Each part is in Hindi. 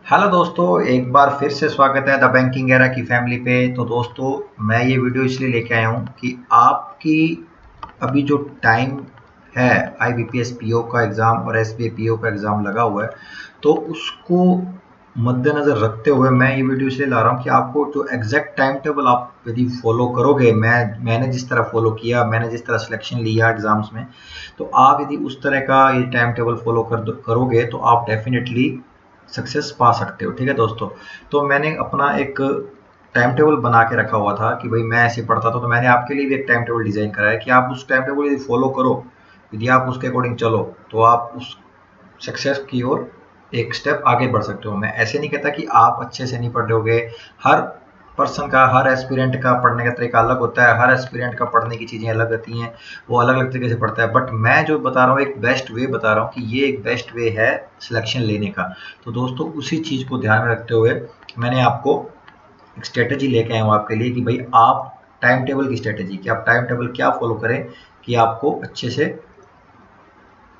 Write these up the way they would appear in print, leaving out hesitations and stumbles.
हेलो दोस्तों, एक बार फिर से स्वागत है द बैंकिंग एरा की फैमिली पे। तो दोस्तों, मैं ये वीडियो इसलिए लेके आया हूँ कि आपकी अभी जो टाइम है, आईबीपीएस पीओ का एग्ज़ाम और एसबीआई पीओ का एग्ज़ाम लगा हुआ है, तो उसको मद्देनज़र रखते हुए मैं ये वीडियो इसलिए ला रहा हूँ कि आपको जो एग्जैक्ट टाइम टेबल आप यदि फॉलो करोगे, मैंने जिस तरह फॉलो किया, मैंने जिस तरह सिलेक्शन लिया एग्ज़ाम्स में, तो आप यदि उस तरह का ये टाइम टेबल फॉलो करोगे तो आप डेफिनेटली सक्सेस पा सकते हो। ठीक है दोस्तों, तो मैंने अपना एक टाइम टेबल बना के रखा हुआ था कि भाई मैं ऐसे पढ़ता था, तो मैंने आपके लिए भी एक टाइम टेबल डिज़ाइन करा है कि आप उस टाइम टेबल यदि फॉलो करो, यदि आप उसके अकॉर्डिंग चलो, तो आप उस सक्सेस की ओर एक स्टेप आगे बढ़ सकते हो। मैं ऐसे नहीं कहता कि आप अच्छे से नहीं पढ़ रहोगे। हर पर्सन का, हर एस्पिरेंट का पढ़ने का तरीका अलग होता है, हर एस्पिरेंट का पढ़ने की चीज़ें अलग होती हैं, वो अलग अलग तरीके से पढ़ता है। बट मैं जो बता रहा हूँ, एक बेस्ट वे बता रहा हूँ कि ये एक बेस्ट वे है सिलेक्शन लेने का। तो दोस्तों, उसी चीज़ को ध्यान में रखते हुए मैंने आपको एक स्ट्रेटेजी लेके आया हूँ आपके लिए कि भाई आप टाइम टेबल की स्ट्रेटेजी, कि आप टाइम टेबल क्या फॉलो करें कि आपको अच्छे से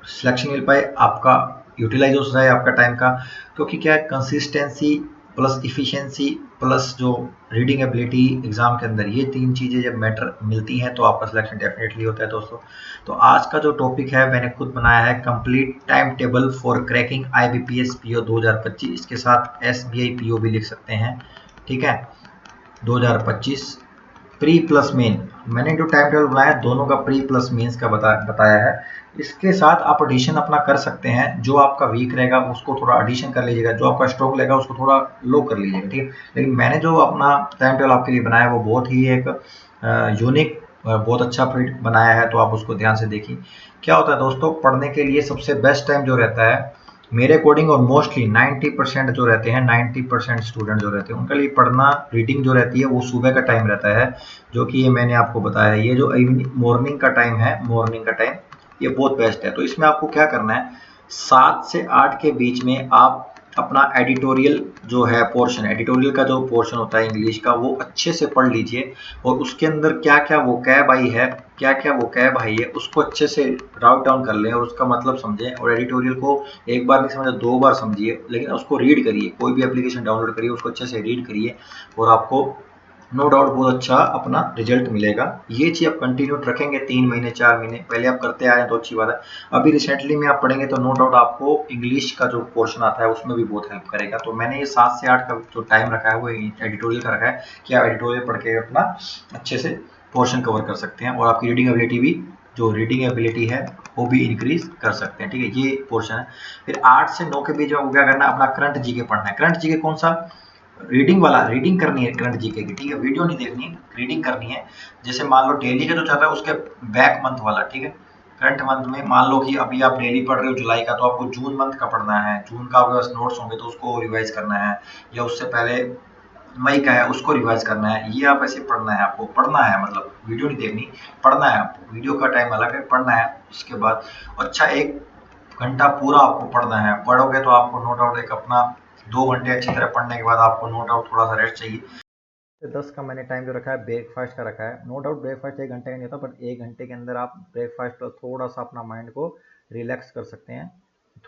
सिलेक्शन मिल पाए, आपका यूटिलाइज हो जाए आपका टाइम का। क्योंकि क्या है, कंसिस्टेंसी प्लस इफिशिएंसी प्लस जो रीडिंग एबिलिटी एग्जाम के अंदर, ये तीन चीज़ें जब मैटर मिलती हैं तो आपका सिलेक्शन डेफिनेटली होता है दोस्तों। तो आज का जो टॉपिक है मैंने खुद बनाया है, complete time table for cracking IBPS PO 2025। इसके साथ एसबीआई पीओ भी लिख सकते हैं। ठीक है, 2025 प्री प्लस मेन। मैंने जो टाइम टेबल बनाया है दोनों का प्री प्लस मेंस का बताया है। इसके साथ आप एडिशन अपना कर सकते हैं। जो आपका वीक रहेगा उसको थोड़ा एडिशन कर लीजिएगा, जो आपका स्ट्रॉन्ग रहेगा उसको थोड़ा लो कर लीजिएगा। ठीक है, लेकिन मैंने जो अपना टाइम टेबल आपके लिए बनाया है वो बहुत ही एक यूनिक, बहुत अच्छा फिट बनाया है, तो आप उसको ध्यान से देखिए। क्या होता है दोस्तों, पढ़ने के लिए सबसे बेस्ट टाइम जो रहता है मेरे अकॉर्डिंग, और मोस्टली 90% जो रहते हैं, 90% स्टूडेंट जो रहते हैं उनके लिए पढ़ना, रीडिंग जो रहती है वो सुबह का टाइम रहता है। जो कि ये मैंने आपको बताया है, ये जो मॉर्निंग का टाइम है, मॉर्निंग का टाइम ये बहुत बेस्ट है। तो इसमें आपको क्या करना है, 7 से 8 के बीच में आप अपना एडिटोरियल जो है पोर्शन, एडिटोरियल का जो पोर्शन होता है इंग्लिश का, वो अच्छे से पढ़ लीजिए। और उसके अंदर क्या क्या वो कैब आई है, क्या क्या वो कैब आई है, उसको अच्छे से राउट डाउन कर लें और उसका मतलब समझें। और एडिटोरियल को एक बार नहीं समझे, 2 बार समझिए, लेकिन उसको रीड करिए। कोई भी एप्लीकेशन डाउनलोड करिए, उसको अच्छे से रीड करिए और आपको नो डाउट बहुत अच्छा अपना रिजल्ट मिलेगा। ये चीज़ आप कंटिन्यू रखेंगे 3 महीने 4 महीने, पहले आप करते आए हैं तो अच्छी बात है। अभी रिसेंटली में आप पढ़ेंगे तो नो डाउट आपको इंग्लिश का जो पोर्शन आता है उसमें भी बहुत हेल्प करेगा। तो मैंने ये 7 से 8 का जो टाइम रखा है वो एडिटोरियल का रखा है कि आप एडिटोरियल पढ़ के अपना अच्छे से पोर्शन कवर कर सकते हैं, और आपकी रीडिंग एबिलिटी भी, जो रीडिंग एबिलिटी है वो भी इंक्रीज कर सकते हैं। ठीक है, ये पोर्शन है। फिर 8 से 9 के बीच में आपको क्या करना है, अपना करंट जीके पढ़ना है। करंट जीके कौन सा, रीडिंग वाला, रीडिंग करनी है करंट जीके की। ठीक है, वीडियो नहीं देखनी है, रीडिंग करनी है। जैसे मान लो डेली का जो चल रहा है उसके बैक मंथ वाला। ठीक है, करंट मंथ में मान लो कि अभी आप डेली पढ़ रहे हो जुलाई का, तो आपको जून मंथ का पढ़ना है। जून का आपके पास नोट्स होंगे तो उसको रिवाइज करना है, या उससे पहले मई का है उसको रिवाइज करना है। ये आप ऐसे पढ़ना है, आपको पढ़ना है, मतलब वीडियो नहीं देखनी, पढ़ना है आपको। वीडियो का टाइम अलग है, पढ़ना है। उसके बाद अच्छा 1 घंटा पूरा आपको पढ़ना है। पढ़ोगे तो आपको नो डाउट एक अपना 2 घंटे अच्छी तरह पढ़ने के बाद आपको नो डाउट थोड़ा सा रेस्ट चाहिए। 10 का मैंने टाइम जो रखा है ब्रेकफास्ट का रखा है। नो डाउट ब्रेकफास्ट 1 घंटे का नहीं होता, बट 1 घंटे के अंदर आप ब्रेकफास्ट पर थोड़ा सा अपना माइंड को रिलैक्स कर सकते हैं।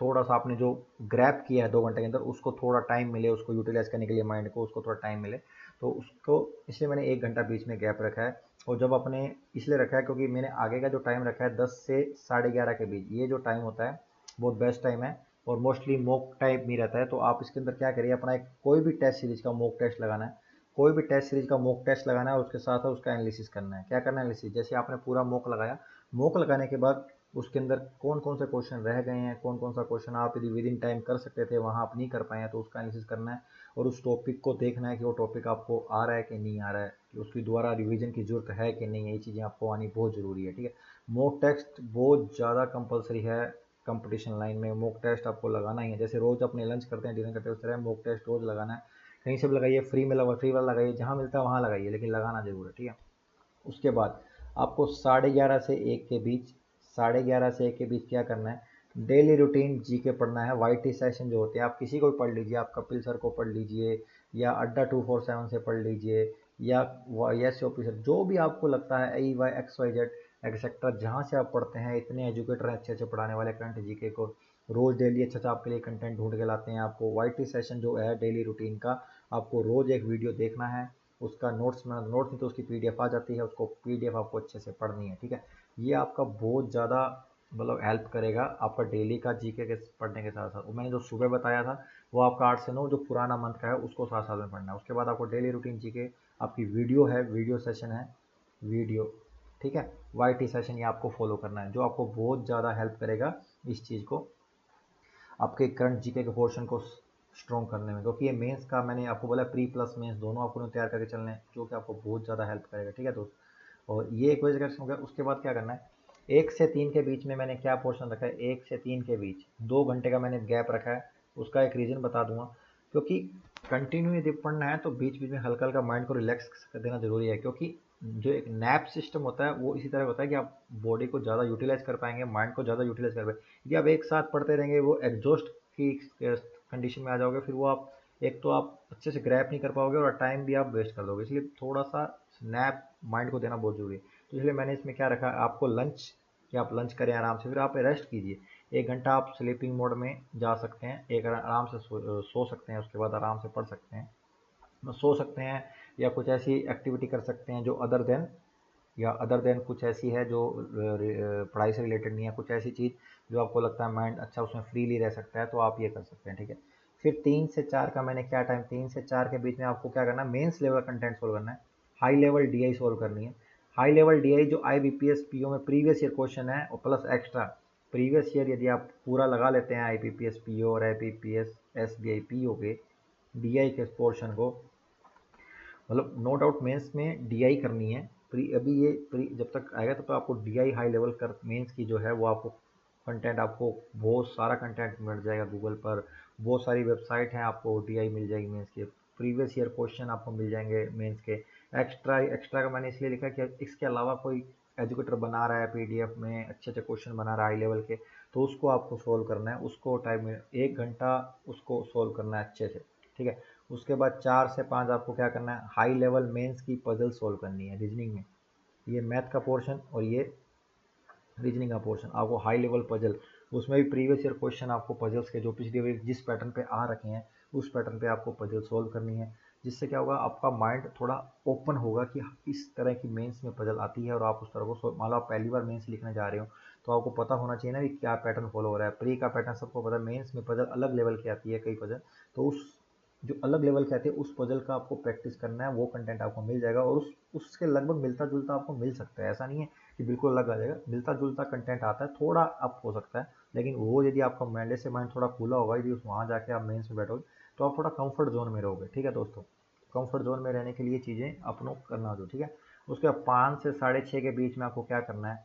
थोड़ा सा आपने जो ग्रैब किया है 2 घंटे के अंदर, उसको थोड़ा टाइम मिले, उसको यूटिलाइज करने के लिए माइंड को, उसको थोड़ा टाइम मिले, तो उसको इसलिए मैंने 1 घंटा बीच में गैप रखा है। और जब अपने इसलिए रखा है क्योंकि मैंने आगे का जो टाइम रखा है 10 से 11:30 के बीच, ये जो टाइम होता है बहुत बेस्ट टाइम है और मोस्टली मॉक टाइप में रहता है। तो आप इसके अंदर क्या करिए, अपना एक कोई भी टेस्ट सीरीज का मॉक टेस्ट लगाना है। कोई भी टेस्ट सीरीज का मॉक टेस्ट लगाना है और उसके साथ साथ उसका एनालिसिस करना है। क्या करना है, एनालिसिस। जैसे आपने पूरा मॉक लगाया, मॉक लगाने के बाद उसके अंदर कौन कौन से क्वेश्चन रह गए हैं, कौन कौन सा क्वेश्चन आप यदि विद इन टाइम कर सकते थे वहाँ आप नहीं कर पाए हैं, तो उसका एनालिसिस करना है। और उस टॉपिक को देखना है कि वो टॉपिक आपको आ रहा है कि नहीं आ रहा है, कि उसकी दोबारा रिवीजन की जरूरत है कि नहीं है। ये चीज़ें आपको आनी बहुत ज़रूरी है। ठीक है, मॉक टेस्ट बहुत ज़्यादा कंपलसरी है कंपटीशन लाइन में। मॉक टेस्ट आपको लगाना ही है। जैसे रोज़ अपने लंच करते हैं, डिनर करते हैं, उस तरह मॉक टेस्ट रोज़ लगाना है। कहीं से भी लगाइए, फ्री में लगा, फ्री वाला लगाइए, जहाँ मिलता है वहाँ लगाइए, लेकिन लगाना जरूर है। ठीक है, उसके बाद आपको 11:30 से 1 के बीच, 11:30 से 1 के बीच क्या करना है, डेली रूटीन जीके पढ़ना है। वाईटी सेशन जो होते हैं, आप किसी को भी पढ़ लीजिए, आप कपिल सर को पढ़ लीजिए, या अड्डा 247 से पढ़ लीजिए, या यस ऑफिसर, जो भी आपको लगता है, AEY XYZ, एक्सेट्रा, जहाँ से आप पढ़ते हैं। इतने एजुकेटर हैं अच्छे अच्छे पढ़ाने वाले करंट जीके को, रोज़ डेली अच्छा अच्छा आपके लिए कंटेंट ढूंढ के लाते हैं। आपको वाईटी सेशन जो है डेली रूटीन का, आपको रोज़ एक वीडियो देखना है, उसका नोट्स में नोट्स नहीं तो उसकी पीडीएफ आ जाती है, उसको पीडीएफ आपको अच्छे से पढ़नी है, ठीक है। ये आपका बहुत ज़्यादा मतलब हेल्प करेगा आपका डेली का जीके के पढ़ने के साथ साथ। वो मैंने जो सुबह बताया था वो आपका 8 से 9 जो पुराना मंथ का है उसको साथ साथ में पढ़ना है। उसके बाद आपको डेली रूटीन जीके आपकी वीडियो है, वीडियो सेशन है, वीडियो, ठीक है, वाईटी सेशन ये आपको फॉलो करना है, जो आपको बहुत ज़्यादा हेल्प करेगा इस चीज़ को, आपके करंट जीके के पोर्शन को स्ट्रॉन्ग करने में। क्योंकि ये मेंस का मैंने आपको बोला प्री प्लस मेंस दोनों आपको तैयार करके चलने हैं, जो कि आपको बहुत ज़्यादा हेल्प करेगा, ठीक है दोस्त। और ये एक वजह का हो गया। उसके बाद क्या करना है, 1 से 3 के बीच में मैंने क्या पोर्शन रखा है, 1 से 3 के बीच 2 घंटे का मैंने गैप रखा है। उसका एक रीज़न बता दूंगा, क्योंकि कंटिन्यू यदि पढ़ना है तो बीच बीच में हल्का हल्का माइंड को रिलैक्स कर देना जरूरी है। क्योंकि जो एक नैप सिस्टम होता है वो इसी तरह होता है कि आप बॉडी को ज़्यादा यूटिलाइज कर पाएंगे, माइंड को ज़्यादा यूटिलाइज कर पाएंगे। यदि आप एक साथ पढ़ते रहेंगे वो एग्जॉस्ट की कंडीशन में आ जाओगे, फिर वो आप एक तो आप अच्छे से ग्रैप नहीं कर पाओगे और टाइम भी आप वेस्ट कर दोगे। इसलिए थोड़ा सा नैप माइंड को देना बहुत जरूरी है। तो इसलिए मैंने इसमें क्या रखा, आपको लंच, कि आप लंच करें आराम से, फिर आप रेस्ट कीजिए। 1 घंटा आप स्लीपिंग मोड में जा सकते हैं, एक आराम से सो सकते हैं, उसके बाद आराम से पढ़ सकते हैं, सो सकते हैं, या कुछ ऐसी एक्टिविटी कर सकते हैं जो अदर देन कुछ ऐसी है जो पढ़ाई से रिलेटेड नहीं है, कुछ ऐसी चीज़ जो आपको लगता है माइंड अच्छा उसमें फ्रीली रह सकता है, तो आप ये कर सकते हैं, ठीक है। फिर 3 से 4 का मैंने क्या टाइम, 3 से 4 के बीच में आपको क्या करना है, मेंस लेवल कंटेंट सोल्व करना है, हाई लेवल डीआई सोल्व करनी है। हाई लेवल डीआई जो IBPS PO में प्रीवियस ईयर क्वेश्चन है और प्लस एक्स्ट्रा प्रीवियस ईयर यदि आप पूरा लगा लेते हैं IBPS PO और IBPS SBI PO के डीआई के पोर्शन को, मतलब नो डाउट मेंस में डीआई करनी है। प्री अभी ये प्री जब तक आएगा तब तो आपको डीआई हाई लेवल कर मेंस की जो है वो आपको कंटेंट, आपको बहुत सारा कंटेंट मिल जाएगा गूगल पर, बहुत सारी वेबसाइट हैं, आपको डीआई मिल जाएगी मेंस के, प्रीवियस ईयर क्वेश्चन आपको मिल जाएंगे मेंस के। एक्स्ट्रा एक्स्ट्रा का मैंने इसलिए लिखा कि इसके अलावा कोई एजुकेटर बना रहा है पीडीएफ में अच्छे अच्छे क्वेश्चन बना रहा है हाई लेवल के, तो उसको आपको सोल्व करना है, उसको टाइम में 1 घंटा उसको सोल्व करना है अच्छे से, ठीक है। उसके बाद 4 से 5 आपको क्या करना है, हाई लेवल मेंस की पजल सोल्व करनी है रीजनिंग में। ये मैथ का पोर्शन और ये रीजनिंग का पोर्शन आपको हाई लेवल पजल, उसमें भी प्रीवियस ईयर क्वेश्चन आपको पजल्स के जो पिछली वीक जिस पैटर्न पे आ रखे हैं उस पैटर्न पे आपको पजल सोल्व करनी है। जिससे क्या होगा, आपका माइंड थोड़ा ओपन होगा कि इस तरह की मेंस में पजल आती है और आप उस तरह को, मान लो आप पहली बार मेंस लिखने जा रहे हो तो आपको पता होना चाहिए ना कि क्या पैटर्न फॉलो हो रहा है। प्री का पैटर्न सबको पता है, मेंस में पजल अलग लेवल की आती है कई पजल, तो उस जो अलग लेवल के आते हैं उस पजल का आपको प्रैक्टिस करना है, वो कंटेंट आपको मिल जाएगा और उसके लगभग मिलता जुलता आपको मिल सकता है। ऐसा नहीं है कि बिल्कुल अलग आ जाएगा, मिलता जुलता कंटेंट आता है, थोड़ा अप हो सकता है, लेकिन वो यदि आपका पहले से माइंड थोड़ा खुला होगा, यदि वहाँ जाके आप मेंस में बैठोगे तो आप थोड़ा कंफर्ट जोन में रहोगे, ठीक है दोस्तों। कंफर्ट जोन में रहने के लिए चीज़ें अपनों करना जो, ठीक है। उसके बाद 5 से 6:30 के बीच में आपको क्या करना है,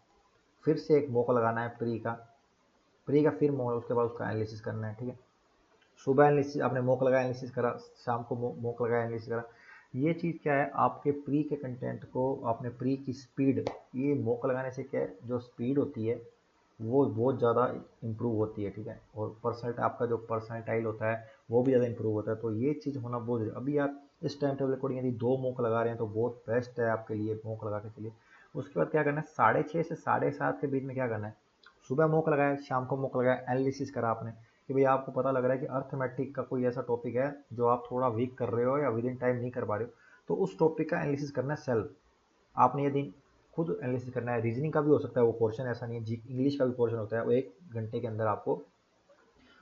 फिर से एक मौका लगाना है प्री का फिर मौका, उसके बाद उसका एनालिसिस करना है, ठीक है। सुबह एनालिसिस आपने मॉक लगाया एनालिसिस करा, शाम को मॉक लगाया एनालिसिस करा। ये चीज़ क्या है, आपके प्री के कंटेंट को आपने प्री की स्पीड, ये मॉक लगाने से क्या है, जो स्पीड होती है वो बहुत ज़्यादा इम्प्रूव होती है, ठीक है। और पर्सनल आपका जो पर्सनटाइल होता है वो भी ज़्यादा इम्प्रूव होता है। तो ये चीज़ होना बहुत जरूरी। अभी आप इस टाइम टेबल अकॉर्डिंग यदि 2 मॉक लगा रहे हैं तो बहुत बेस्ट है आपके लिए, मॉक लगा के चलिए। उसके बाद क्या करना है, 6:30 से 7:30 के बीच में क्या करना है, सुबह मॉक लगाया, शाम को मॉक लगाया, एनालिसिस करा आपने कि भाई आपको पता लग रहा है कि अर्थमेटिक का कोई ऐसा टॉपिक है जो आप थोड़ा वीक कर रहे हो या विद इन टाइम नहीं कर पा रहे हो, तो उस टॉपिक का एनालिसिस करना है सेल्फ। आपने यदि खुद एनालिसिस करना है, रीजनिंग का भी हो सकता है वो पोर्शन, ऐसा नहीं है, जी इंग्लिश का भी पोर्शन होता है, वो 1 घंटे के अंदर आपको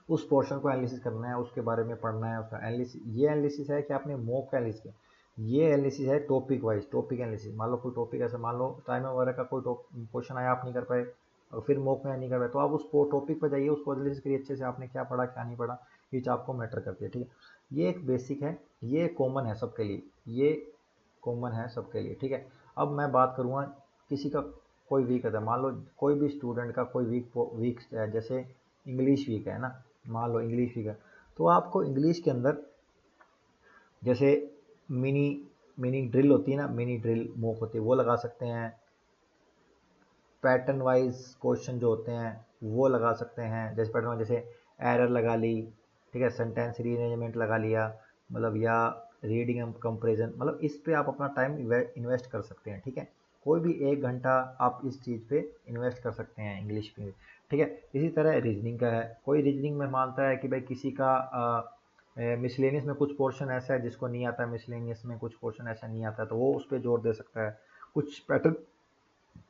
उस पोर्शन को एनालिसिस करना है, उसके बारे में पढ़ना है, उसका एनालिसिस। ये एनालिसिस है कि आपने मॉक का एनालिसिस किया, ये एनालिसिस है टॉपिक वाइज, टॉपिक एनालिसिस। मान लो कोई टॉपिक ऐसा, मान लो टाइम वगैरह का कोई क्वेश्चन आया, आप नहीं कर पाए और फिर मॉक में नहीं कर पाए, तो आप उस टॉपिक पर जाइए, उसको एनालिसिस करिए अच्छे से, आपने क्या पढ़ा क्या नहीं पढ़ा, ये चीज़ आपको मैटर करती है, ठीक है। ये एक बेसिक है, ये कॉमन है सबके लिए, ये कॉमन है सबके लिए, ठीक है। अब मैं बात करूँगा किसी का कोई वीक है, मान लो कोई भी स्टूडेंट का कोई वीक है, जैसे इंग्लिश वीक है ना, मान लो इंग्लिश वीक है, तो आपको इंग्लिश के अंदर जैसे मिनी मिनी ड्रिल होती है ना, मिनी ड्रिल मॉक होती है, वो लगा सकते हैं। पैटर्न वाइज क्वेश्चन जो होते हैं वो लगा सकते हैं, जैसे पैटर्न वाइज, जैसे एरर लगा ली, ठीक है, सेंटेंस रीअरेंजमेंट लगा लिया, मतलब या रीडिंग एंड कंपैरिजन, मतलब इस पे आप अपना टाइम इन्वेस्ट कर सकते हैं, ठीक है। कोई भी 1 घंटा आप इस चीज़ पे इन्वेस्ट कर सकते हैं इंग्लिश पे, ठीक है। इसी तरह रीजनिंग का है, कोई रीजनिंग में मानता है कि भाई किसी का मिसलेनियस में कुछ पोर्शन ऐसा है जिसको नहीं आता है, मिसलेनियस में कुछ पोर्शन ऐसा नहीं आता है, तो वो उस पर जोर दे सकता है। कुछ पैटर्न,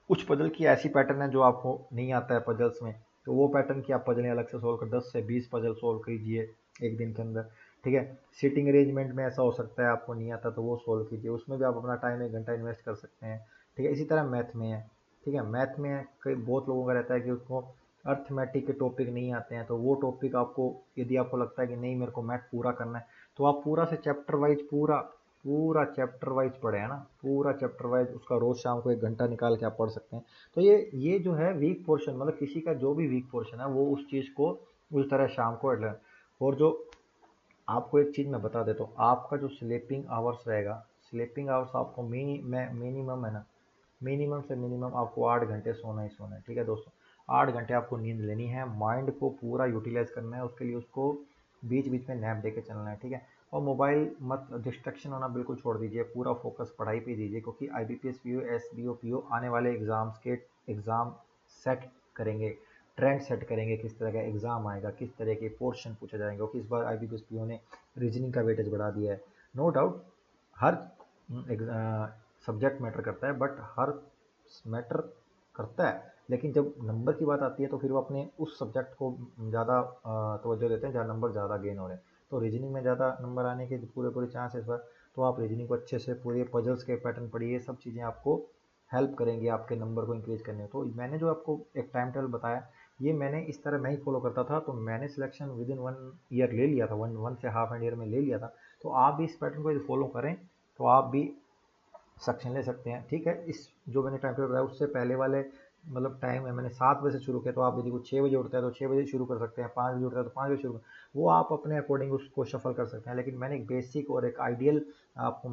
कुछ पजल की ऐसी पैटर्न है जो आपको नहीं आता है पजल्स में, तो वो पैटर्न की आप पजलें अलग से सोल्व कर 10 से 20 पजल सोल्व कीजिए एक दिन के अंदर, ठीक है। सीटिंग अरेंजमेंट में ऐसा हो सकता है आपको नहीं आता तो वो सोल्व कीजिए, उसमें भी आप अपना टाइम 1 घंटा इन्वेस्ट कर सकते हैं, ठीक है। इसी तरह मैथ में है, ठीक है। मैथ में कई बहुत लोगों का रहता है कि उसको अर्थमेटिक के टॉपिक नहीं आते हैं, तो वो टॉपिक आपको, यदि आपको लगता है कि नहीं मेरे को मैथ पूरा करना है, तो आप पूरा से चैप्टर वाइज पूरा पूरा चैप्टर वाइज पढ़े, है ना, पूरा चैप्टर वाइज उसका रोज शाम को 1 घंटा निकाल के आप पढ़ सकते हैं। तो ये जो है वीक पोर्शन, मतलब किसी का जो भी वीक पोर्शन है वो उस चीज़ को उस तरह शाम को और जो आपको एक चीज़ मैं बता देता हूँ, आपका जो स्लीपिंग आवर्स रहेगा, स्लीपिंग आवर्स आपको मिनिमम है ना, मिनिमम से मिनिमम आपको 8 घंटे सोना ही सोना है, ठीक है दोस्तों। 8 घंटे आपको नींद लेनी है, माइंड को पूरा यूटिलाइज करना है, उसके लिए उसको बीच बीच में नैप दे के चलना है, ठीक है। और मोबाइल मत, डिस्ट्रक्शन होना बिल्कुल छोड़ दीजिए, पूरा फोकस पढ़ाई पे दीजिए, क्योंकि IBPS PO SBO PO आने वाले एग्जाम्स के एग्ज़ाम सेट करेंगे, ट्रेंड सेट करेंगे, किस तरह का एग्ज़ाम आएगा, किस तरह के पोर्शन पूछे जाएंगे, क्योंकि इस बार IBPS PO ने रीजनिंग का वेटेज बढ़ा दिया है। नो डाउट हर सब्जेक्ट मैटर करता है, बट हर मैटर करता है, लेकिन जब नंबर की बात आती है तो फिर वो अपने उस सब्जेक्ट को ज़्यादा तवज्जो देते हैं जहाँ नंबर ज़्यादा गेन हो रहे हैं। तो रीजनिंग में ज़्यादा नंबर आने के पूरे पूरे चांस है इस बार, तो आप रीजनिंग को अच्छे से पूरे पजल्स के पैटर्न पढ़िए, सब चीज़ें आपको हेल्प करेंगी आपके नंबर को इंक्रीज करने में। तो मैंने जो आपको एक टाइम टेबल बताया, ये मैंने इस तरह मैं ही फॉलो करता था, तो मैंने सिलेक्शन विद इन 1 ईयर ले लिया था, वन से हाफ एंड ईयर में ले लिया था। तो आप भी इस पैटर्न को यदि फॉलो करें तो आप भी सेक्शन ले सकते हैं, ठीक है। इस जो मैंने टाइम टेबल बताया उससे पहले वाले मतलब टाइम है, मैंने 7 बजे से शुरू किया, तो आप यदि कुछ 6 बजे उठते हैं तो 6 बजे शुरू कर सकते हैं, 5 बजे उठते हैं तो 5 बजे शुरू कर, वो आप अपने अकॉर्डिंग उसको शफल कर सकते हैं। लेकिन मैंने एक बेसिक और एक आइडियल आपको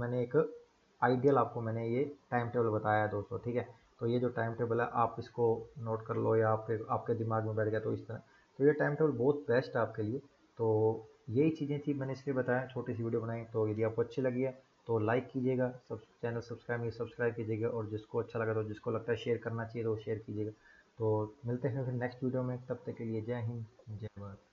मैंने ये टाइम टेबल बताया है दोस्तों, ठीक है। तो ये जो टाइम टेबल है आप इसको नोट कर लो, या आपके दिमाग में बैठ गया तो इस तरह, तो ये टाइम टेबल बहुत बेस्ट है आपके लिए। तो यही चीज़ें थी मैंने इसलिए बताया, छोटी सी वीडियो बनाई, तो यदि आपको अच्छी लगी है तो लाइक कीजिएगा, चैनल सब्सक्राइब कीजिएगा, और जिसको अच्छा लगा तो जिसको लगता है शेयर करना चाहिए तो शेयर कीजिएगा। तो मिलते हैं फिर नेक्स्ट वीडियो में, तब तक के लिए जय हिंद, जय भारत।